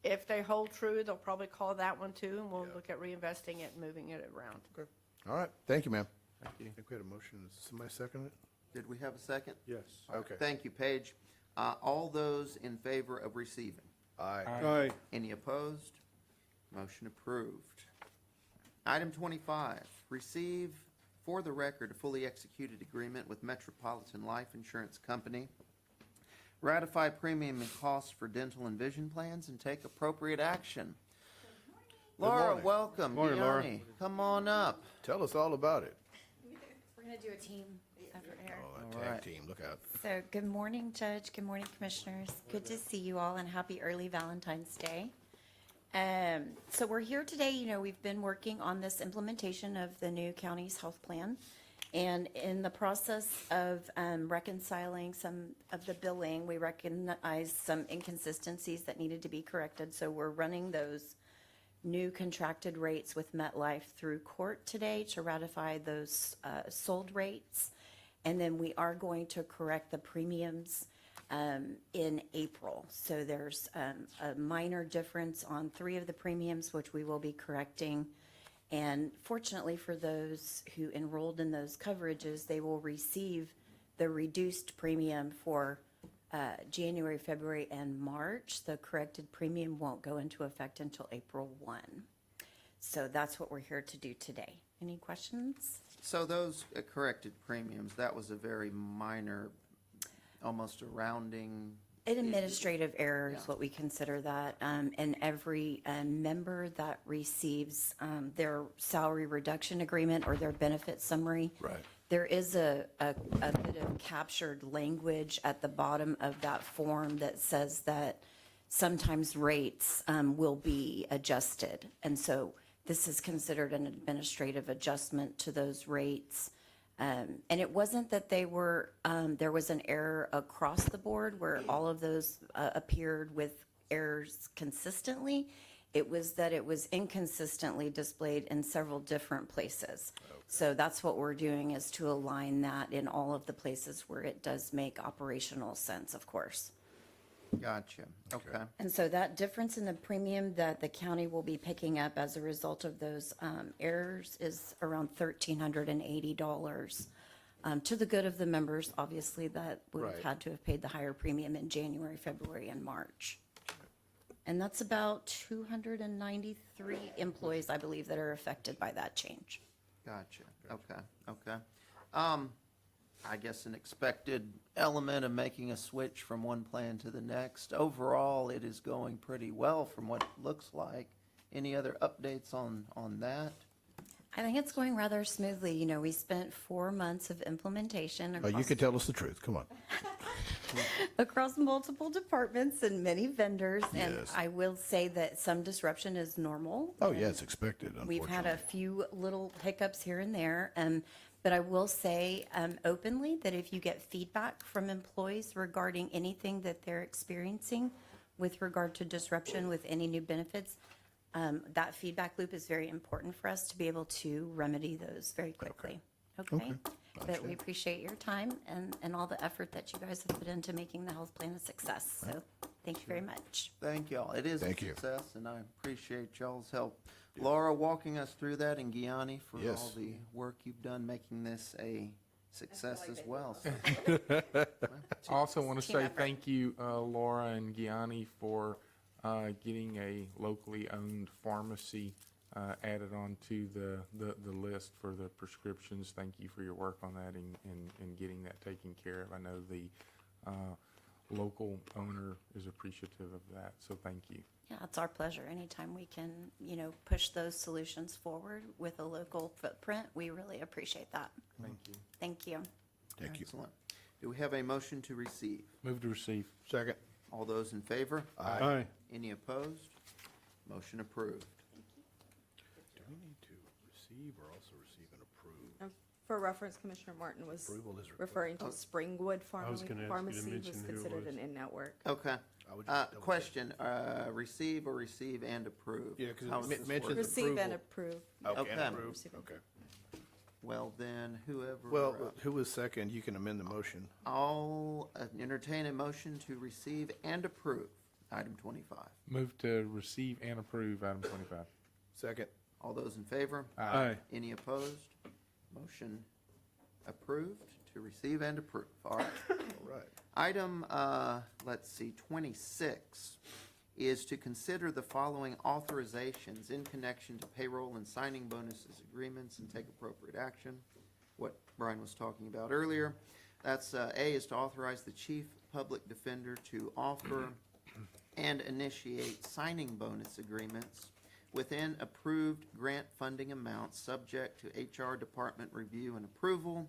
If they hold true, they'll probably call that one too, and we'll look at reinvesting it and moving it around. Okay. All right. Thank you, ma'am. Thank you. I think we had a motion. Is somebody second it? Did we have a second? Yes. Okay. Thank you, Paige. All those in favor of receiving? Aye. Aye. Any opposed? Motion approved. Item 25, receive for the record a fully executed agreement with Metropolitan Life Insurance Company. Ratify premium and costs for dental and vision plans and take appropriate action. Laura, morning. welcome. Morning, Laura. Deani, come on up. Tell us all about it. We're going to do a team effort here. Oh, that All tag right. team. Look out. So, good morning, Judge. Good morning, Commissioners. Good to see you all, and happy early Valentine's Day. So we're here today. You know, we've been working on this implementation of the new county's health plan. And in the process of reconciling some of the billing, we recognized some inconsistencies that needed to be corrected. So we're running those new contracted rates with MetLife through court today to ratify those sold rates. And then we are going to correct the premiums in April. So there's a minor difference on 3 of the premiums, which we will be correcting. And fortunately for those who enrolled in those coverages, they will receive the reduced premium for January, February, and March. The corrected premium won't go into effect until April 1. So that's what we're here to do today. Any questions? So those corrected premiums, that was a very minor, almost a rounding. An administrative error is Yeah. what we consider that, and every member that receives their salary reduction agreement or their benefit summary. Right. There is a bit of captured language at the bottom of that form that says that sometimes rates will be adjusted. And so this is considered an administrative adjustment to those rates. And it wasn't that they were, there was an error across the board where all of those appeared with errors consistently. It was that it was inconsistently displayed in several different places. So that's what we're doing, is to align that in all of the places where it does make operational sense, of course. Gotcha. Okay. And so that difference in the premium that the county will be picking up as a result of those errors is around $1,380, to the good of the members, obviously, that would have Right. had to have paid the higher premium in January, February, and March. And that's about 293 employees, I believe, that are affected by that change. Gotcha. Okay. Okay. I guess an expected element of making a switch from one plan to the next. Overall, it is going pretty well from what it looks like. Any other updates on that? I think it's going rather smoothly. You know, we spent 4 months of implementation Oh, you across can tell us the truth, come on. across multiple departments and many vendors. And Yes. I will say that some disruption is normal. Oh, yeah, it's expected, We've had a unfortunately. few little hiccups here and there. But I will say openly that if you get feedback from employees regarding anything that they're experiencing with regard to disruption with any new benefits, that feedback loop is very important for us to be able to remedy those very quickly. Okay? But we appreciate your time and all the effort that you guys have put into making the health plan a success. So thank you very much. Thank y'all. It is a Thank you. success, and I appreciate y'all's help. Laura, walking us through that, and Gianni for Yes. all the work you've done making this a success as well. So, I also want to Team say effort. thank you, Laura and Gianni, for getting a locally owned pharmacy added on to the list for the prescriptions. Thank you for your work on that and getting that taken care of. I know the local owner is appreciative of that, so thank you. Yeah, it's our pleasure. Anytime we can, you know, push those solutions forward with a local footprint, we really appreciate that. Thank you. Thank you. Thank you. excellent. Do we have a motion to receive? Move to receive. Second. All those in favor? Aye. Any opposed? Motion approved. Do we need to receive or also receive and approve? For reference, Commissioner Martin was Approval is referring to Springwood I was gonna ask you to Pharmacy, mention was who it considered was. an in-network. Okay. I would just double check. Question, receive or receive and approve? Yeah, 'cause How it does this mentions work? Receive and approval. approve. Okay, and Okay. approve, Receive and okay. Well, then, whoever. Well, who was second? You can amend the motion. I'll entertain a motion to receive and approve item 25. Move to receive and approve item 25. Second. All those in favor? Aye. Any opposed? Motion approved to receive and approve. All right. All right. Item, let's see, 26 is to consider the following authorizations in connection to payroll and signing bonuses agreements and take appropriate action. What Brian was talking about earlier. That's, A is to authorize the chief public defender to offer and initiate signing bonus agreements within approved grant funding amounts, subject to HR department review and approval.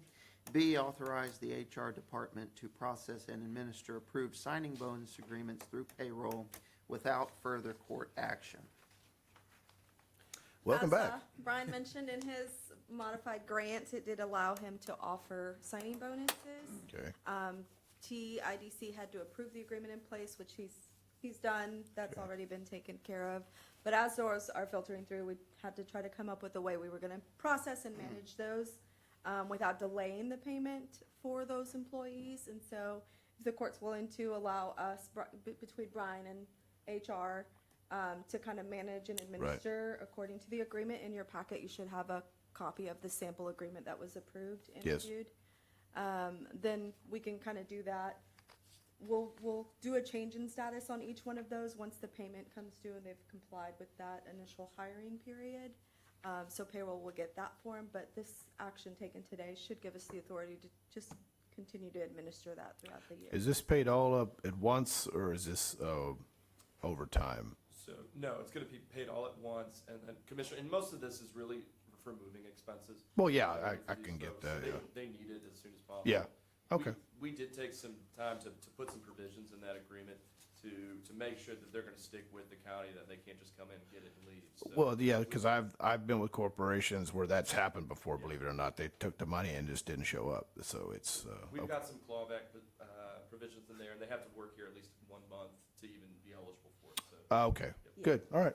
B, authorize the HR department to process and administer approved signing bonus agreements through payroll without further court action. Welcome As, back. Brian mentioned in his modified grant, it did allow him to offer signing bonuses. Okay. TIDC had to approve the agreement in place, which he's done. That's already been taken care of. But as those are filtering through, we had to try to come up with a way we were gonna process and manage those without delaying the payment for those employees. And so if the court's willing to allow us, between Brian and HR, to kind of manage and administer according to the agreement. In your packet, you should have a copy of the sample agreement that was approved and Yes. reviewed. Then we can kind of do that. We'll do a change in status on each one of those once the payment comes due and they've complied with that initial hiring period. So payroll will get that form, but this action taken today should give us the authority to just continue to administer that throughout the year. Is this paid all up at once, or is this over time? So, no, it's gonna be paid all at once, and then Commissioner, and most of this is really for moving expenses. Well, yeah, for I these can get folks. that, So yeah. They need it as soon as possible. Yeah, okay. We did take some time to put some provisions in that agreement to make sure that they're gonna stick with the county, that they can't just come in and get it and leave. So Well, yeah, because I've been with corporations where that's happened before, believe it or not. They took the money and just didn't show up. So it's, we've got some clawback provisions in there, and they have to work here at least 1 month to even be eligible for it, so. okay, good, all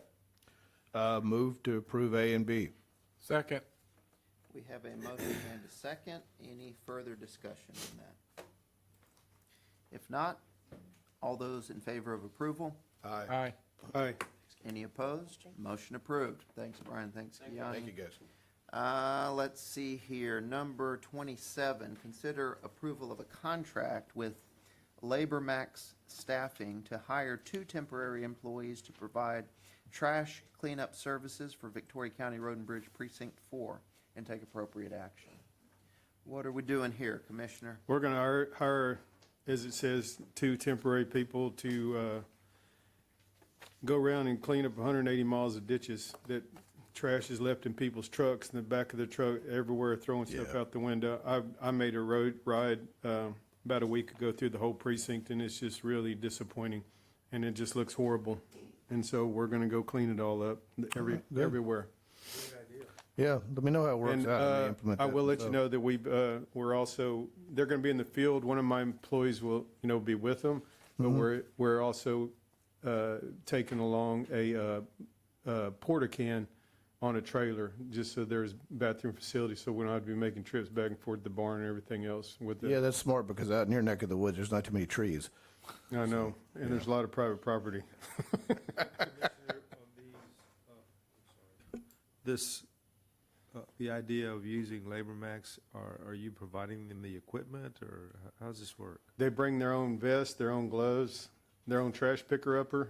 right. Move to approve A and B. Second. We have a motion and a second. Any further discussion on that? If not, all those in favor of approval? Aye. Aye. Any opposed? Motion approved. Thanks, Brian. Thanks, Kiani. Thank you, guys. Let's see here. Number 27, consider approval of a contract with Labor Max Staffing to hire 2 temporary employees to provide trash cleanup services for Victoria County Road and Bridge Precinct 4 and take appropriate action. What are we doing here, Commissioner? We're going to hire, as it says, 2 temporary people to go around and clean up 180 miles of ditches that trash is left in people's trucks, in the back of the truck, everywhere, throwing stuff out the window. I made a road ride about a week ago through the whole precinct, and it's just really disappointing, and it just looks horrible. And so we're going to go clean it all up everywhere. Yeah, let me know how it works And out. and we implement I that will let you themselves. know that we're also, they're going to be in the field. One of my employees will, be with them, but we're also taking along a porta can on a trailer, just so there's bathroom facilities, so we don't have to be making trips back and forth to the barn and everything else with Yeah, the, that's smart because out in your neck of the woods, there's not too many trees. I know, and there's a lot of private property. This, the idea of using Labor Max, are you providing them the equipment, or how does this work? They bring their own vest, their own gloves, their own trash picker-upper.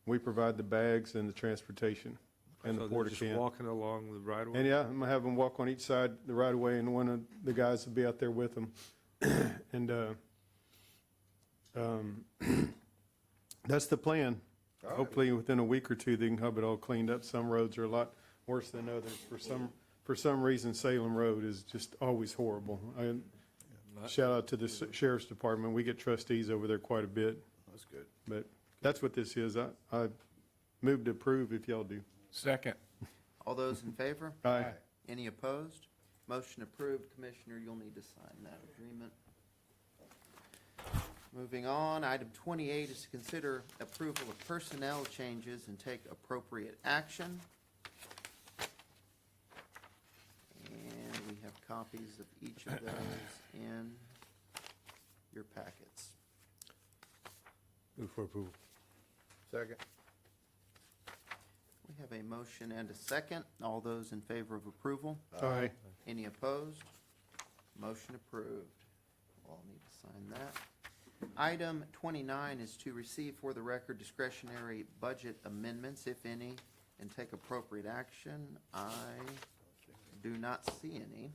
We provide the bags and the transportation and the So porta they're can. just walking along the right of way? And yeah, I'm gonna have them walk on each side the right of way, and one of the guys will be out there with them. And that's the plan. Hopefully, within a week or 2, they can have it all cleaned up. Some roads are a lot worse than others. For some reason, Salem Road is just always horrible. Shout out to the sheriff's department. We get trustees over there quite a bit. That's good. But that's what this is. I move to approve if y'all do. Second. All those in favor? Aye. Any opposed? Motion approved. Commissioner, you'll need to sign that agreement. Moving on, item 28 is to consider approval of personnel changes and take appropriate action. And we have copies of each of those in your packets. Move for approval. Second. We have a motion and a second. All those in favor of approval? Aye. Any opposed? Motion approved. We'll all need to sign that. Item 29 is to receive for the record discretionary budget amendments, if any, and take appropriate action. I do not see any,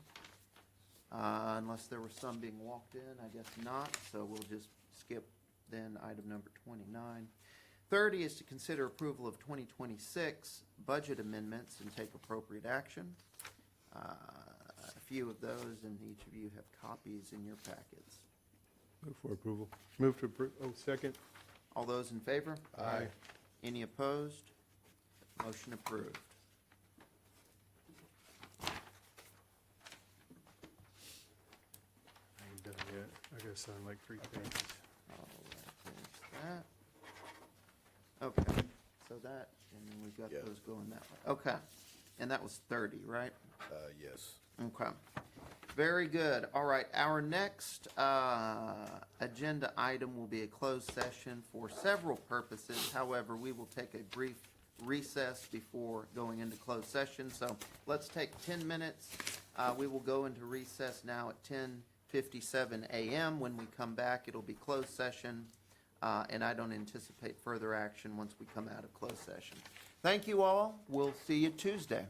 unless there were some being walked in. I guess not, so we'll just skip then item number 29. 30 is to consider approval of 2026 budget amendments and take appropriate action. A few of those, and each of you have copies in your packets. Move for approval. Move to approve. Oh, second. All those in favor? Aye. Any opposed? Motion approved. I ain't done yet. I gotta sign like 3 pages. All right, there's that. Okay, so that, and then we've got Yeah. those going that way. Okay, and that was 30, right? Yes. Okay. Very good. All right, our next agenda item will be a closed session for several purposes. However, we will take a brief recess before going into closed session. So let's take 10 minutes. We will go into recess now at 10:57 a.m. When we come back, it'll be closed session, and I don't anticipate further action once we come out of closed session. Thank you all. We'll see you Tuesday.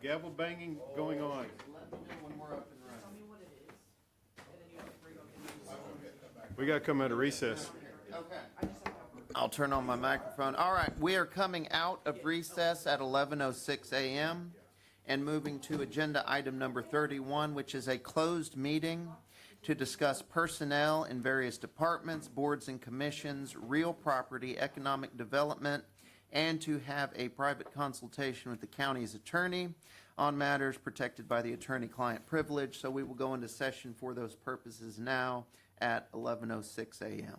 Gavel banging going on. Let me know when we're up and running. We got to come out of recess. Okay. I'll turn on my microphone. All right, we are coming out of recess at 11:06 a.m. and moving to agenda item number 31, which is a closed meeting to discuss personnel in various departments, boards and commissions, real property, economic development, and to have a private consultation with the county's attorney on matters protected by the attorney-client privilege. So we will go into session for those purposes now at 11:06 a.m.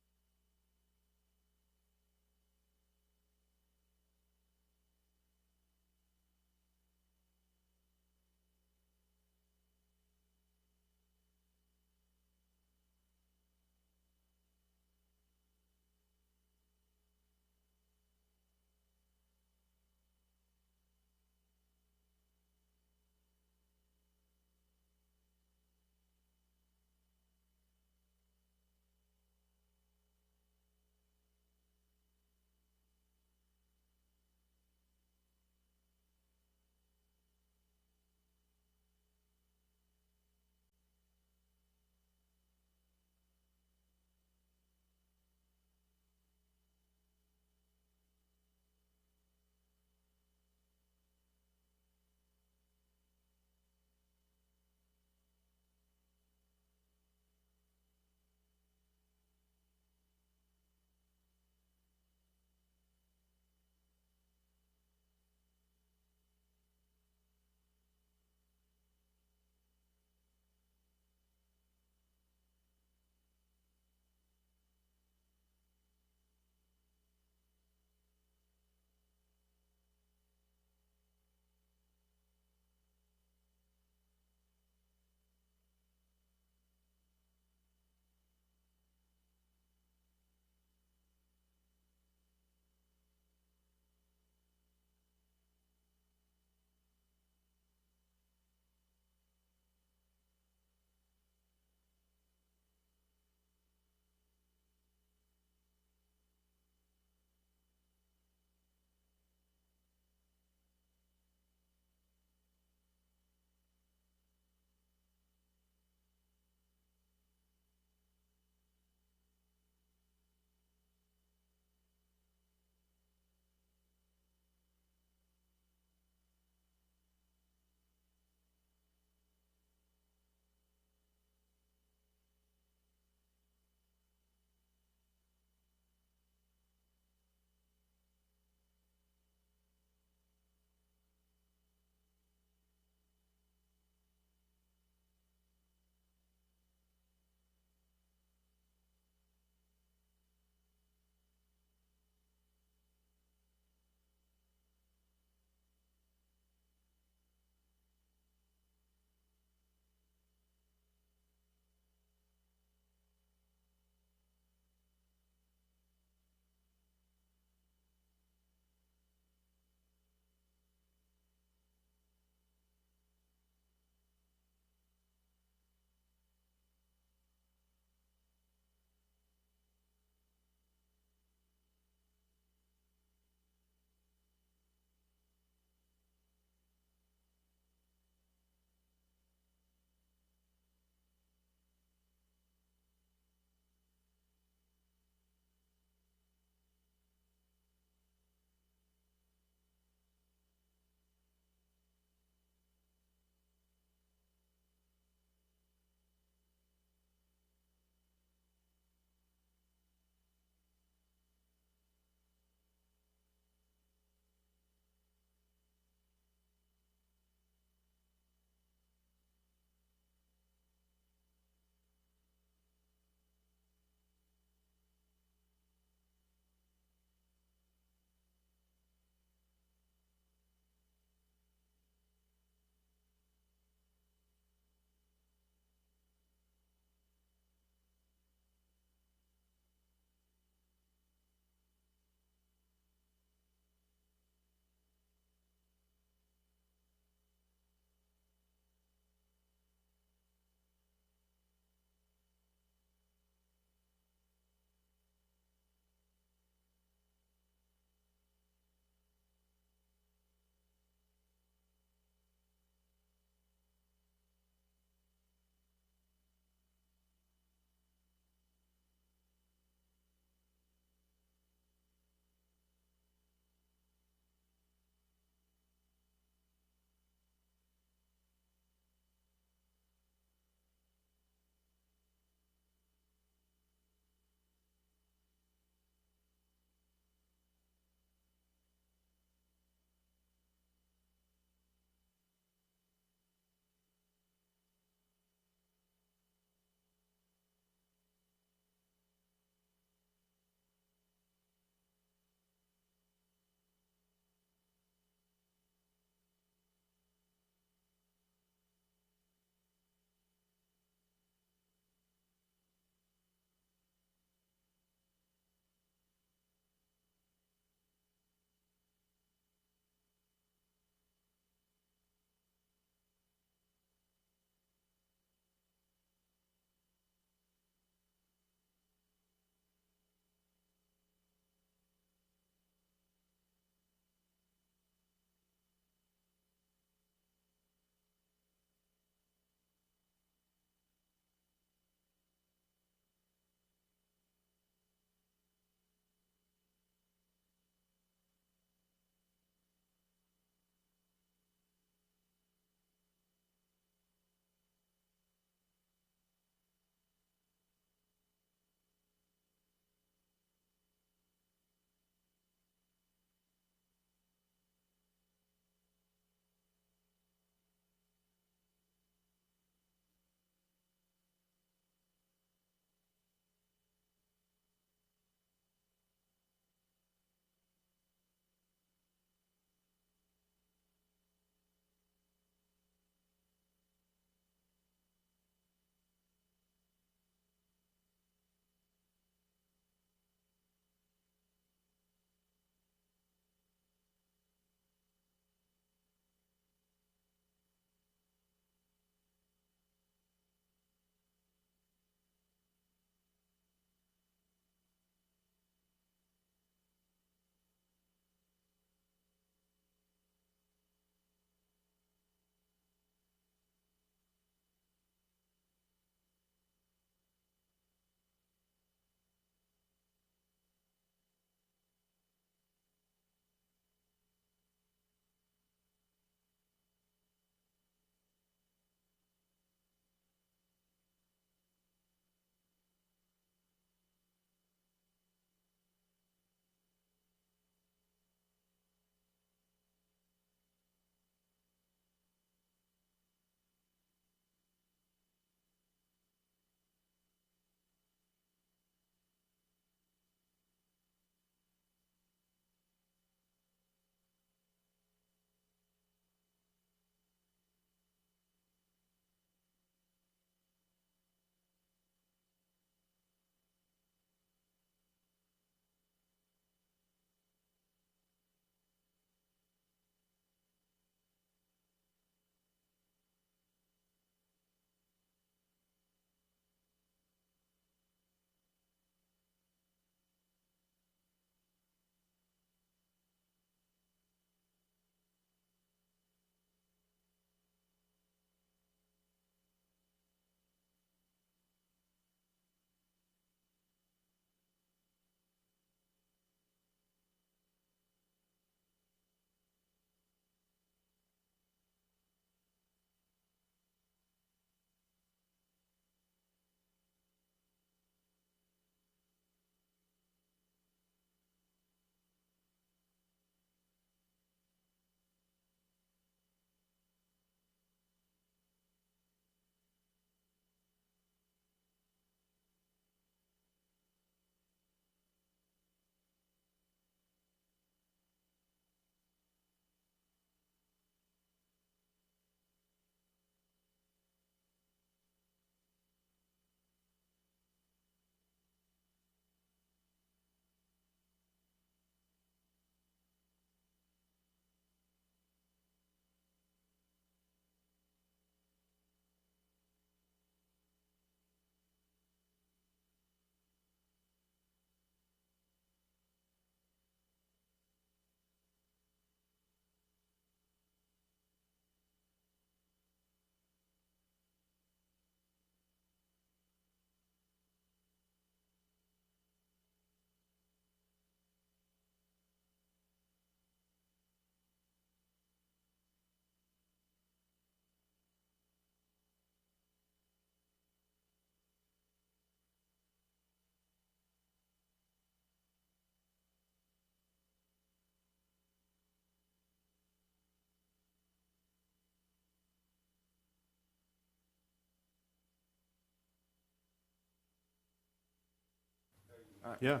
Yeah,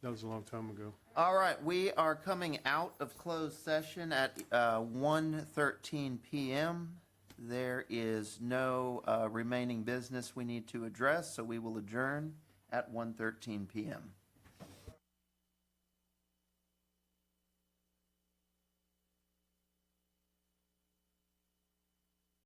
that was a long time ago. All right, we are coming out of closed session at 1:13 PM. There is no remaining business we need to address, so we will adjourn at 1:13 PM.